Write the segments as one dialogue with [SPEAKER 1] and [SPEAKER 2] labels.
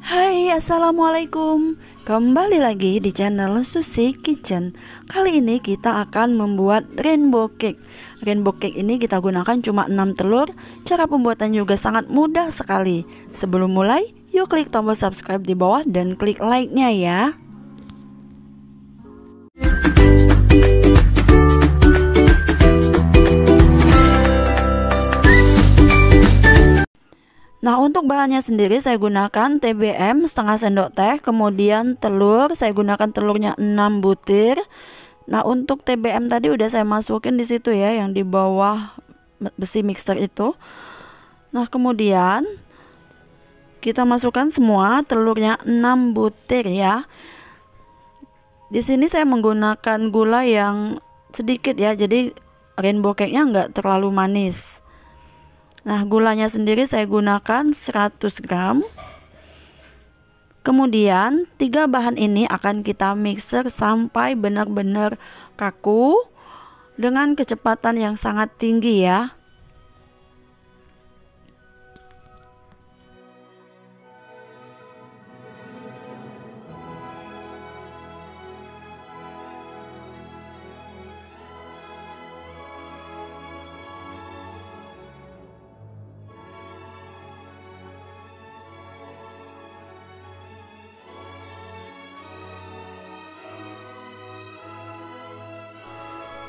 [SPEAKER 1] Hai, assalamualaikum. Kembali lagi di channel Susi Kitchen. Kali ini kita akan membuat rainbow cake. Rainbow cake ini kita gunakan cuma 6 telur. Cara pembuatan juga sangat mudah sekali. Sebelum mulai, yuk klik tombol subscribe di bawah dan klik like-nya ya. Nah, untuk bahannya sendiri saya gunakan TBM setengah sendok teh, kemudian telur, saya gunakan telurnya 6 butir. Nah, untuk TBM tadi udah saya masukin di situ ya, yang di bawah besi mixer itu. Nah, kemudian kita masukkan semua telurnya 6 butir ya. Di sini saya menggunakan gula yang sedikit ya, jadi rainbow cake-nya nggak terlalu manis. Nah, gulanya sendiri saya gunakan 100 gram. Kemudian 3 bahan ini akan kita mixer sampai benar-benar kaku dengan kecepatan yang sangat tinggi ya.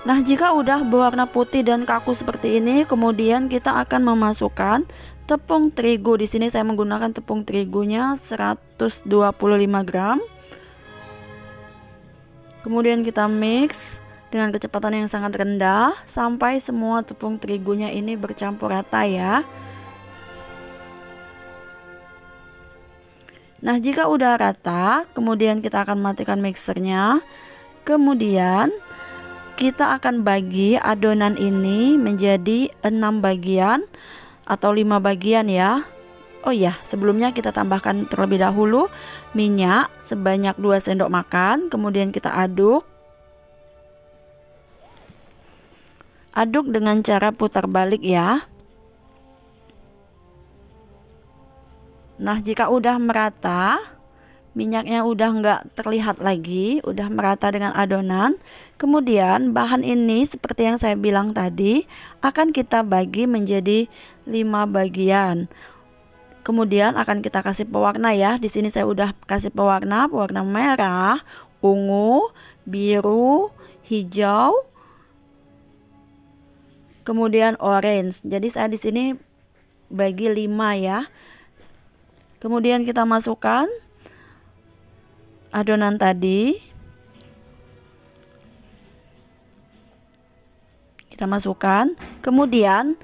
[SPEAKER 1] Nah, jika udah berwarna putih dan kaku seperti ini, kemudian kita akan memasukkan tepung terigu. Di sini saya menggunakan tepung terigunya 125 gram. Kemudian kita mix dengan kecepatan yang sangat rendah sampai semua tepung terigunya ini bercampur rata ya. Nah, jika udah rata, kemudian kita akan matikan mixernya. Kemudian kita akan bagi adonan ini menjadi 6 bagian atau 5 bagian ya. Oh ya, sebelumnya kita tambahkan terlebih dahulu minyak sebanyak 2 sendok makan. Kemudian kita aduk. Aduk dengan cara putar balik ya. Nah, jika udah merata, minyaknya udah nggak terlihat lagi, udah merata dengan adonan. Kemudian bahan ini seperti yang saya bilang tadi akan kita bagi menjadi 5 bagian. Kemudian akan kita kasih pewarna ya. Di sini saya udah kasih pewarna merah, ungu, biru, hijau, kemudian orange. Jadi saya di sini bagi 5 ya. Kemudian kita masukkan adonan tadi, kita masukkan. Kemudian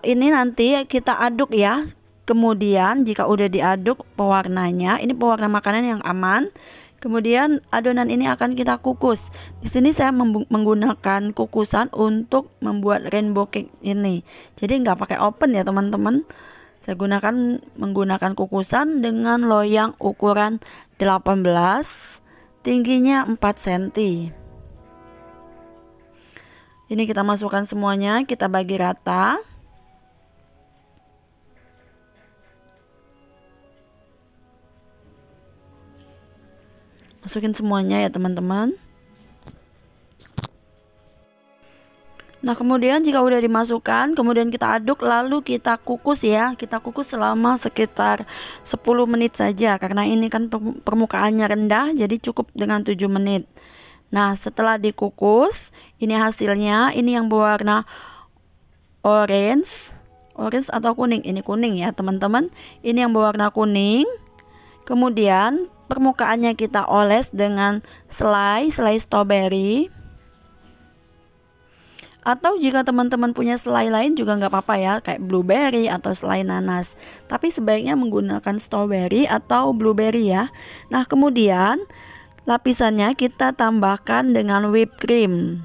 [SPEAKER 1] ini nanti kita aduk ya. Kemudian jika udah diaduk pewarnanya, ini pewarna makanan yang aman. Kemudian adonan ini akan kita kukus. Di sini saya menggunakan kukusan untuk membuat rainbow cake ini. Jadi nggak pakai oven ya teman-teman. Saya menggunakan kukusan dengan loyang ukuran 18, tingginya 4 cm. Ini kita masukkan semuanya, kita bagi rata. Masukin semuanya ya teman-teman. Nah, kemudian jika udah dimasukkan, kemudian kita aduk lalu kita kukus ya. Kita kukus selama sekitar 10 menit saja karena ini kan permukaannya rendah, jadi cukup dengan 7 menit. Nah, setelah dikukus, ini hasilnya. Ini yang berwarna orange atau kuning. Ini kuning ya teman-teman. Ini yang berwarna kuning. Kemudian permukaannya kita oles dengan selai strawberry. Atau jika teman-teman punya selai lain juga nggak apa-apa ya, kayak blueberry atau selai nanas. Tapi sebaiknya menggunakan strawberry atau blueberry ya. Nah, kemudian lapisannya kita tambahkan dengan whipped cream.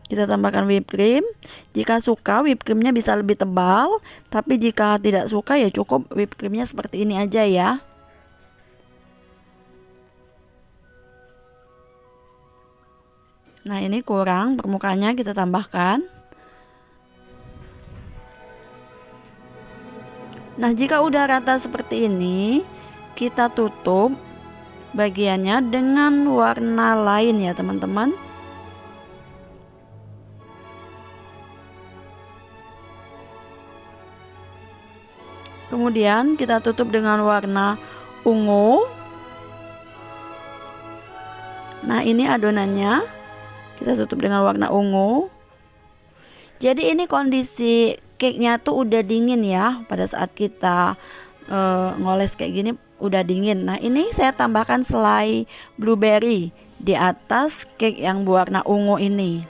[SPEAKER 1] Kita tambahkan whipped cream. Jika suka whipped creamnya bisa lebih tebal, tapi jika tidak suka ya cukup whipped creamnya seperti ini aja ya. Nah, ini kurang permukaannya, kita tambahkan. Nah, jika udah rata seperti ini, kita tutup bagiannya dengan warna lain ya teman-teman. Kemudian kita tutup dengan warna ungu. Nah, ini adonannya kita tutup dengan warna ungu. Jadi ini kondisi cake-nya tuh udah dingin ya. Pada saat kita ngoles kayak gini udah dingin. Nah, ini saya tambahkan selai blueberry di atas cake yang berwarna ungu ini.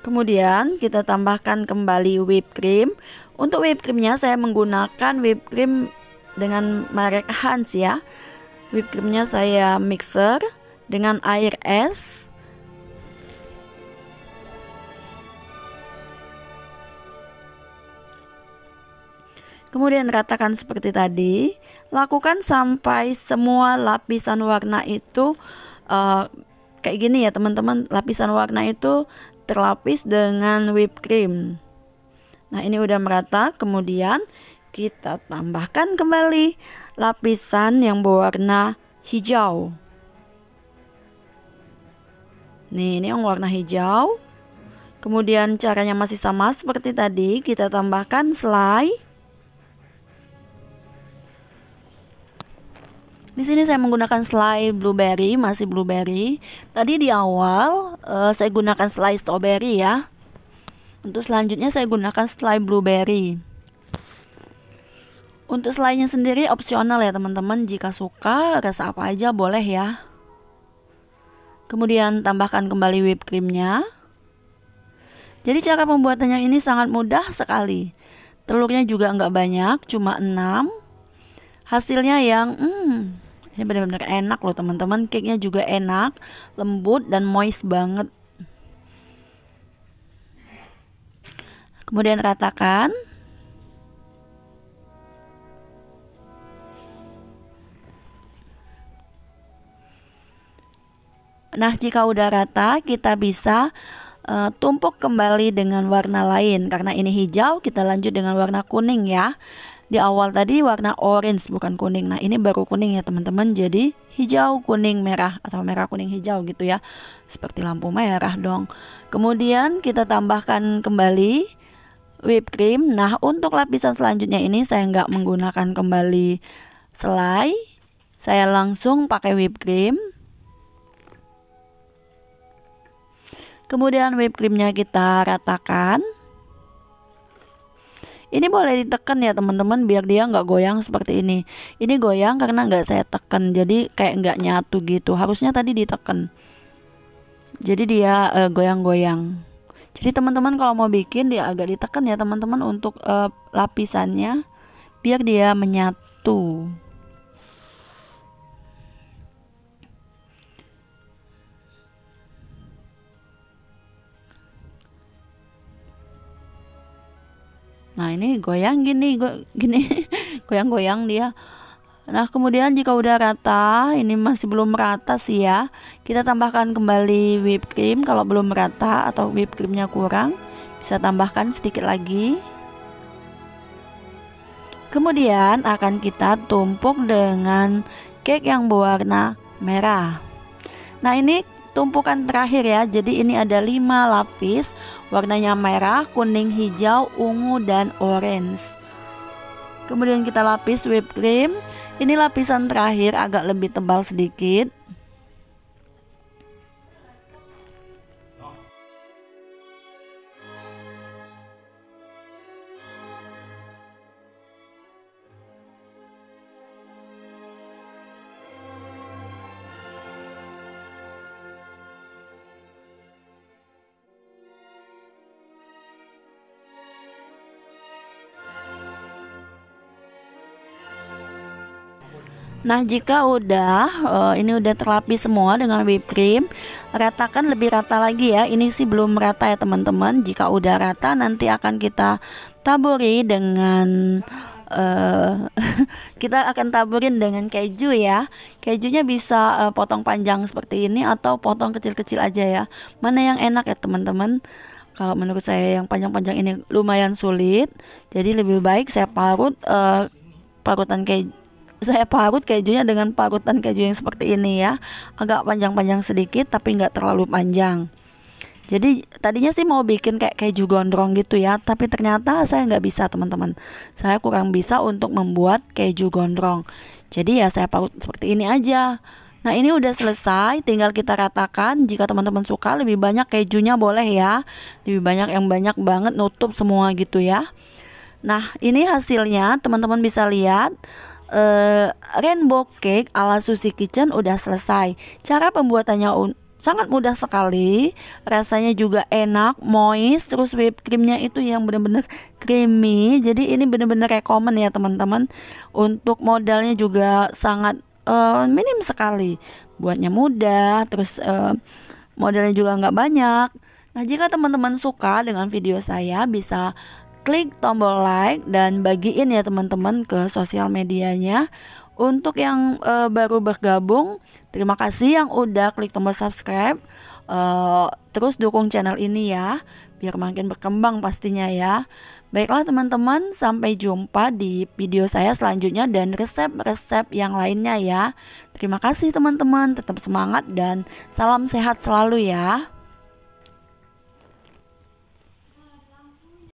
[SPEAKER 1] Kemudian kita tambahkan kembali whipped cream. Untuk whipped creamnya saya menggunakan whipped cream dengan merek Hans ya. Whipped creamnya saya mixer dengan air es. Kemudian ratakan seperti tadi. Lakukan sampai semua lapisan warna itu kayak gini ya teman-teman. Lapisan warna itu terlapis dengan whipped cream. Nah, ini udah merata. Kemudian kita tambahkan kembali lapisan yang berwarna hijau. Nih, ini yang warna hijau. Kemudian caranya masih sama seperti tadi. Kita tambahkan selai. Di sini saya menggunakan selai blueberry, masih blueberry. Tadi di awal saya gunakan selai strawberry ya. Untuk selanjutnya saya gunakan selai blueberry. Untuk selainya sendiri opsional ya teman-teman. Jika suka rasa apa aja boleh ya. Kemudian tambahkan kembali whipped creamnya. Jadi cara pembuatannya ini sangat mudah sekali. Telurnya juga nggak banyak, cuma 6. Hasilnya yang ini benar-benar enak loh teman-teman. Cake-nya juga enak, lembut dan moist banget. Kemudian ratakan. Nah, jika udah rata, kita bisa tumpuk kembali dengan warna lain. Karena ini hijau, kita lanjut dengan warna kuning ya. Di awal tadi warna orange bukan kuning. Nah, ini baru kuning ya teman-teman. Jadi hijau, kuning, merah atau merah, kuning, hijau gitu ya. Seperti lampu merah dong. Kemudian kita tambahkan kembali whipped cream. Nah, untuk lapisan selanjutnya ini saya nggak menggunakan kembali selai. Saya langsung pakai whipped cream. Kemudian whipped creamnya kita ratakan. Ini boleh ditekan ya teman-teman biar dia nggak goyang seperti ini. Ini goyang karena nggak saya tekan, jadi kayak nggak nyatu gitu. Harusnya tadi ditekan. Jadi dia goyang-goyang. Jadi teman-teman kalau mau bikin dia agak ditekan ya teman-teman untuk lapisannya biar dia menyatu. Nah, ini goyang gini, goyang-goyang dia. Nah, kemudian jika udah rata, ini masih belum merata sih ya. Kita tambahkan kembali whipped cream. Kalau belum merata atau whipped creamnya kurang, bisa tambahkan sedikit lagi. Kemudian akan kita tumpuk dengan cake yang berwarna merah. Nah, ini tumpukan terakhir ya. Jadi ini ada 5 lapis, warnanya merah, kuning, hijau, ungu, dan orange. Kemudian kita lapis whipped cream. Ini lapisan terakhir agak lebih tebal sedikit. Nah, jika udah ini udah terlapis semua dengan whipped cream, ratakan lebih rata lagi ya. Ini sih belum rata ya teman-teman. Jika udah rata nanti akan kita taburi dengan kita akan taburin dengan keju ya. Kejunya bisa potong panjang seperti ini atau potong kecil-kecil aja ya. Mana yang enak ya teman-teman? Kalau menurut saya yang panjang-panjang ini lumayan sulit, jadi lebih baik saya parutan keju. Saya parut kejunya dengan parutan keju yang seperti ini ya, agak panjang-panjang sedikit tapi nggak terlalu panjang. Jadi tadinya sih mau bikin kayak keju gondrong gitu ya, tapi ternyata saya nggak bisa teman-teman. Saya kurang bisa untuk membuat keju gondrong. Jadi ya saya parut seperti ini aja. Nah ini udah selesai, tinggal kita ratakan. Jika teman-teman suka lebih banyak kejunya boleh ya, lebih banyak yang banyak banget nutup semua gitu ya. Nah ini hasilnya teman-teman bisa lihat. Rainbow cake ala Sushi Kitchen udah selesai. Cara pembuatannya sangat mudah sekali, rasanya juga enak, moist, terus whipped creamnya itu yang bener-bener creamy. Jadi ini bener-bener recommend ya teman-teman. Untuk modalnya juga sangat minim sekali, buatnya mudah, terus modalnya juga nggak banyak. Nah jika teman-teman suka dengan video saya, bisa klik tombol like dan bagiin ya teman-teman ke sosial medianya. Untuk yang baru bergabung, terima kasih yang udah klik tombol subscribe. Terus dukung channel ini ya, biar makin berkembang pastinya ya. Baiklah teman-teman, sampai jumpa di video saya selanjutnya dan resep-resep yang lainnya ya. Terima kasih teman-teman, tetap semangat dan salam sehat selalu ya.